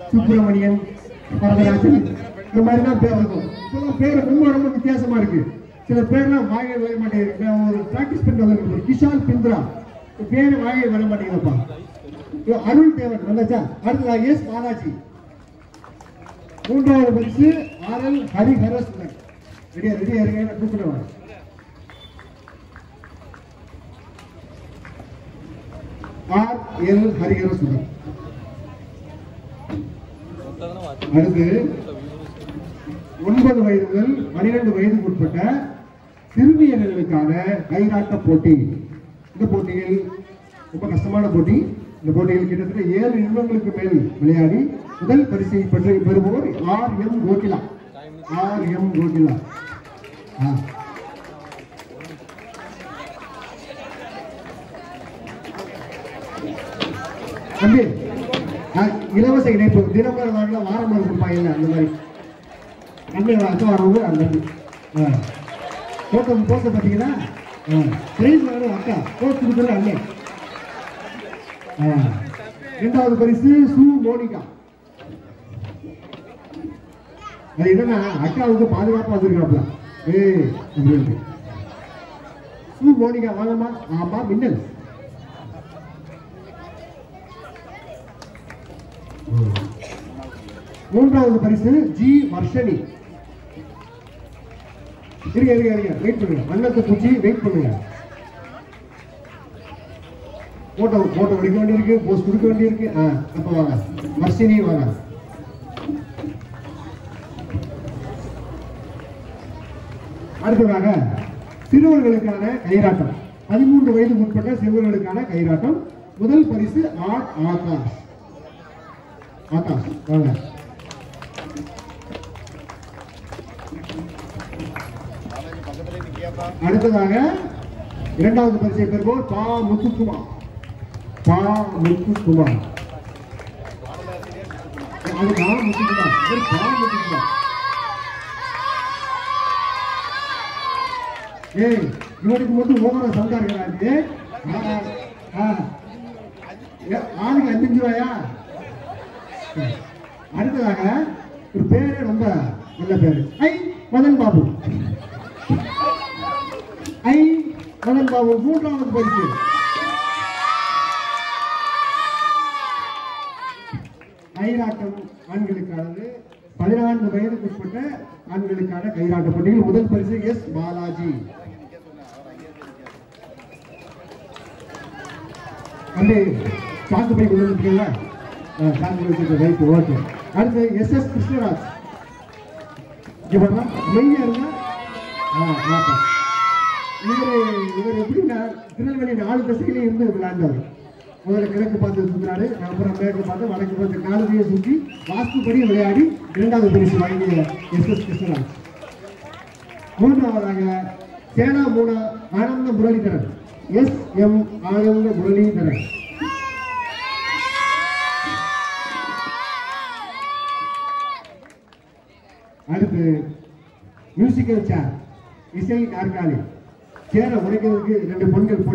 சுப்பிரமணியன், வரதராஜன் இந்த மாதிரி தான் பேர் இருக்கும். சில பேர் ரொம்ப ரொம்ப வித்தியாசமா இருக்கு. சில பேர்லாம் வாயை வர மாட்டேங்குது. ஒரு பிராக்டிஸ் பண்ணிட்டு வந்து கிஷால் பிந்திரா பேர் வாயை வர மாட்டேங்குதுப்பா. அருள் தேவன் வந்தாச்சா? அடுத்ததா எஸ் பாலாஜி. மூன்றாவது பரிசு ஆர்எல் ஹரிஹரசுதன். ரெடியா இருங்க, கூப்பிடுவாங்க. ஆர்எல் ஹரிஹரசுதன். அடுத்து 9 வயது முதல் 12 வயதுக்கு உட்பட்ட சிறுமியர்களுக்கான கைராட்ட போட்டி. இந்த போட்டியில் ரொம்ப கஷ்டமான போட்டி. இந்த போட்டியில் கிட்டத்தட்ட 7 நிமிடங்களுக்கு மேல் விளையாடி முதல் பரிசை பெறுபவர் ஆர்.எம். கோகிலா. ஆர்.எம். கோகிலா. தம்பி, இலவச இணைப்பு தினமர வாரம் வாரம் கொடுப்பாங்க அந்த மாதிரி அண்ணன் அக்கா வரவங்க அந்த போட்டோ போஸ்ட் பார்த்தீங்கன்னா பிரைஸ் வாங்க அக்கா போஸ்ட் கொடுக்குற அண்ணன். இரண்டாவது பரிசு சு மோனிகா. அது என்னன்னா அக்காவுக்கு பாதுகாப்பா வந்திருக்காப்ல. சு மோனிகா வாங்கம்மா. ஆமா மின்னல். மூன்றாவது பரிசு ஜி வர்ஷனி. இருங்க வெயிட் பண்ணுங்க. அண்ணத்தை பூச்சி வெயிட் பண்ணுங்க. போட்டோ எடுக்க வேண்டியிருக்கு, போஸ்ட் கொடுக்க வேண்டியிருக்கு. அப்ப வாங்க வர்ஷினி வாங்க. அடுத்ததாக சிறுவர்களுக்கான கைராட்டம். 13 வயதுக்கு உட்பட்ட சிறுவர்களுக்கான கைராட்டம். முதல் பரிசு ஆர் ஆகாஷ். ஆகாஷ் வாங்க. அடுத்ததாக இரண்டாவது பரிசை பெறுவோர் பா முத்துக்குமார். அது பா முத்துக்குமார். இவனுக்கு மட்டும் ஓவர சந்தா இருக்கிறாரு. ஆளுக்கு 5 ரூபாயா? அடுத்ததாக ஒரு பேரு ரொம்ப நல்ல பேரு மதன் பாபு. மூன்றாவது பரிசு. கைராட்டம் ஆண்களுக்கானது. 14 வயதுக்கு உட்பட்ட ஆண்களுக்கான கைராட்ட போட்டியில் முதல் பரிசு எஸ் பாலாஜி. வந்து சாக்கு பை கொண்டு வந்துருக்கீங்களா? அடுத்து எஸ் எஸ் கிருஷ்ணராஜ். மெய்யா இருந்தா இவர் எப்படின்னா திருநெல்வேலி 4 திசையிலே இருந்து விளையாண்டவர். முதல்ல கிழக்கு பார்த்து சுற்றுறாரு, அப்புறம் மேற்கு பார்த்து வடக்கு பார்த்து காலத்தையே சுற்றி வாஸ்துப்படி விளையாடி 2வது பரிசு வாங்கிய எஸ் எஸ் கிருஷ்ணராஜ். மூன்றாவதாக சேனா ஆனந்த முரளிதரன். எஸ் எம் ஆனந்த முரளிதரன். அடுத்து மியூசிக்கல் சேர், இசை நாற்காலி. சேர உடைக்கிறதுக்கு 2 பெண்கள் போட்டி